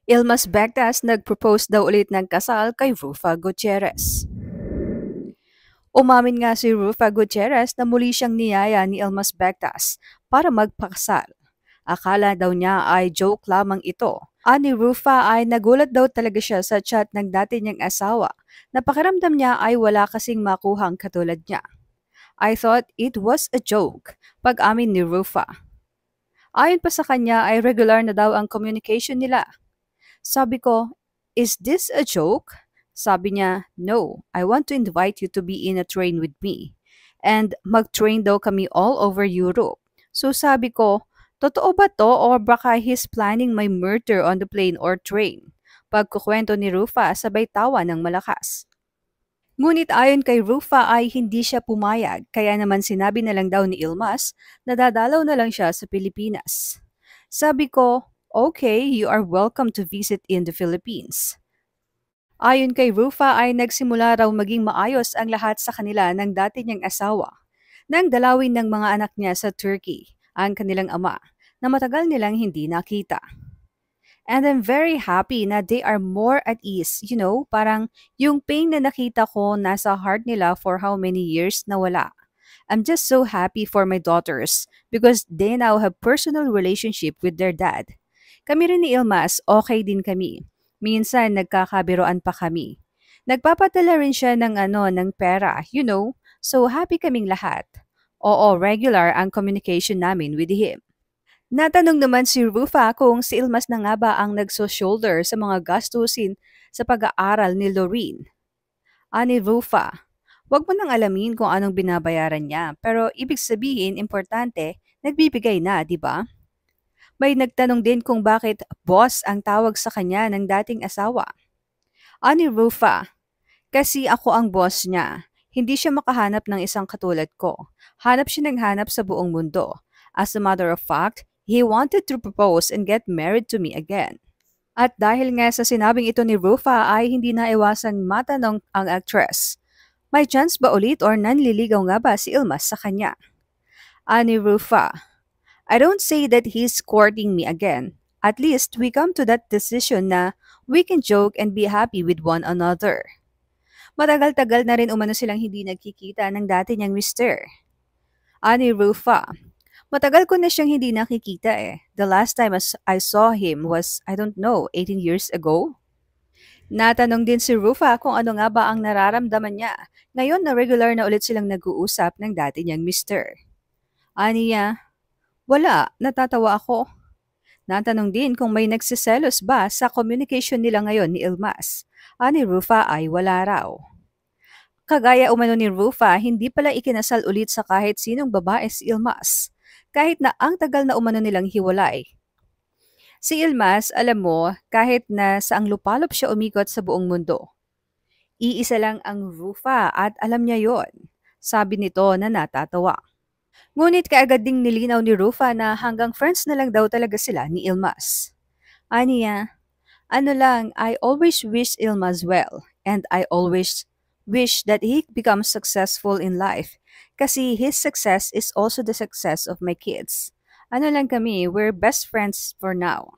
Ilmas Bectas nag-propose daw ulit ng kasal kay Rufa Gutierrez. Umamin nga si Rufa Gutierrez na muli siyang niyaya ni Ilmas Bectas para magpakasal. Akala daw niya ay joke lamang ito. Ani Rufa ay nagulat daw talaga siya sa chat ng dati niyang asawa na pakiramdam niya ay wala kasing makuhang katulad niya. I thought it was a joke, pag-amin ni Rufa. Ayon pa sa kanya ay regular na daw ang communication nila. Sabi ko, is this a joke? Sabi niya, no, I want to invite you to be in a train with me. And mag-train daw kami all over Europe. So sabi ko, totoo ba to or baka he's planning my murder on the plane or train? Pagkukwento ni Rufa sabay tawa ng malakas. Ngunit ayon kay Rufa ay hindi siya pumayag kaya naman sinabi na lang daw ni Ilmas na dadalaw na lang siya sa Pilipinas. Sabi ko, okay, you are welcome to visit in the Philippines. Ayon kay Rufa ay nagsimula raw maging maayos ang lahat sa kanila ng dati niyang asawa nang dalawin ng mga anak niya sa Turkey, ang kanilang ama, na matagal nilang hindi nakita. And I'm very happy na they are more at ease, parang yung pain na nakita ko nasa heart nila for how many years na wala. I'm just so happy for my daughters because they now have personal relationship with their dad. Kami rin ni Ilmas, okay din kami. Minsan nagkakabiroan pa kami. Nagpapadala rin siya ng pera, so happy kaming lahat. Oo, regular ang communication namin with him. Natanong naman si Rufa kung si Ilmas na nga ba ang nagso-shoulder sa mga gastusin sa pag-aaral ni Lorene. Ani Rufa, wag mo nang alamin kung anong binabayaran niya, pero ibig sabihin, importante, nagbibigay na, di ba? May nagtanong din kung bakit boss ang tawag sa kanya ng dating asawa. Ani Rufa, kasi ako ang boss niya. Hindi siya makahanap ng isang katulad ko. Hanap siya ng hanap sa buong mundo. As a matter of fact, he wanted to propose and get married to me again. At dahil nga sa sinabing ito ni Rufa ay hindi na iwasang matanong ang actress. May chance ba ulit or nanliligaw nga ba si Ilmas sa kanya? Ani Rufa, I don't say that he's courting me again. At least we come to that decision na we can joke and be happy with one another. Matagal-tagal na rin umano silang hindi nagkikita ng dati niyang mister. Ani Rufa, matagal ko na siyang hindi nakikita eh. The last time I saw him was, I don't know, 18 years ago? Natanong din si Rufa kung ano nga ba ang nararamdaman niya ngayon na regular na ulit silang nag-uusap ng dati niyang mister. Aniya, wala, natatawa ako. Natanong din kung may nagsiselos ba sa communication nila ngayon ni Ilmas. Ani Rufa ay wala raw. Kagaya umano ni Rufa, hindi pala ikinasal ulit sa kahit sinong babae si Ilmas, kahit na ang tagal na umano nilang hiwalay. Si Ilmas, alam mo, kahit na saang lupalop siya umikot sa buong mundo. Iisa lang ang Rufa at alam niya yon, sabi nito na natatawa. Ngunit kaagad ding nilinaw ni Rufa na hanggang friends na lang daw talaga sila ni Ilmas. Aniya, ano lang, I always wish Ilmas well and I always wish that he becomes successful in life kasi his success is also the success of my kids. Ano lang kami, we're best friends for now.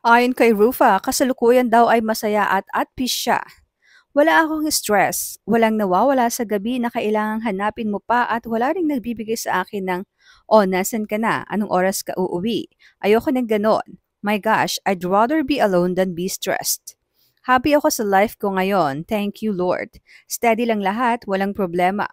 Ayon kay Rufa, kasalukuyan daw ay masaya at peace siya. Wala akong stress, walang nawawala sa gabi na kailangang hanapin mo pa at wala ring nagbibigay sa akin ng, oh, nasan ka na? Anong oras ka uuwi? Ayoko ng ganon. My gosh, I'd rather be alone than be stressed. Happy ako sa life ko ngayon, thank you Lord. Steady lang lahat, walang problema.